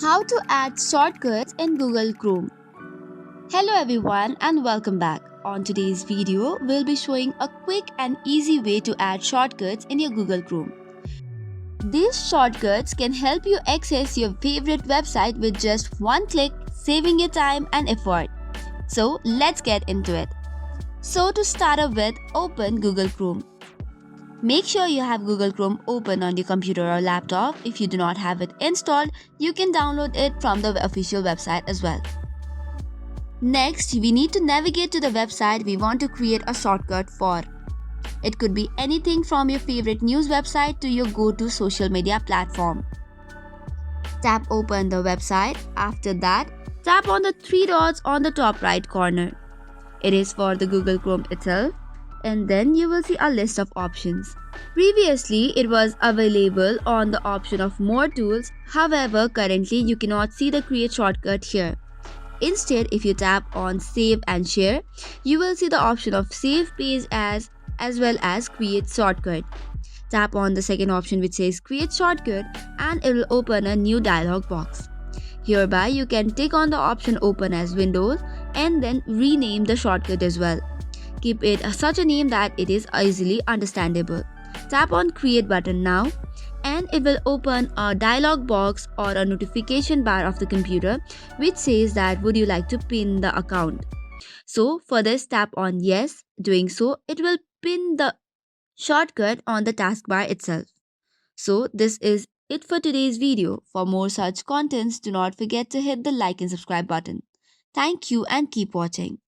How to add shortcuts in Google Chrome. Hello everyone and welcome back. On today's video, we'll be showing a quick and easy way to add shortcuts in your Google Chrome. These shortcuts can help you access your favorite website with just one click, saving your time and effort. So let's get into it. So to start off with, open Google Chrome. Make sure you have Google Chrome open on your computer or laptop. If you do not have it installed, you can download it from the official website as well. Next, we need to navigate to the website we want to create a shortcut for. It could be anything from your favorite news website to your go-to social media platform. Tap open the website. After that, tap on the three dots on the top right corner. It is for the Google Chrome itself, and then you will see a list of options. Previously, it was available on the option of more tools. However, currently you cannot see the create shortcut here. Instead, if you tap on save and share, you will see the option of save page as well as create shortcut. Tap on the second option which says create shortcut and it will open a new dialog box. Hereby, you can tick on the option open as Windows and then rename the shortcut as well. Keep it such a name that it is easily understandable. Tap on create button now and it will open a dialog box or a notification bar of the computer which says that would you like to pin the account. So for this, tap on yes. Doing so, it will pin the shortcut on the taskbar itself. So this is it for today's video. For more such contents, do not forget to hit the like and subscribe button. Thank you and keep watching.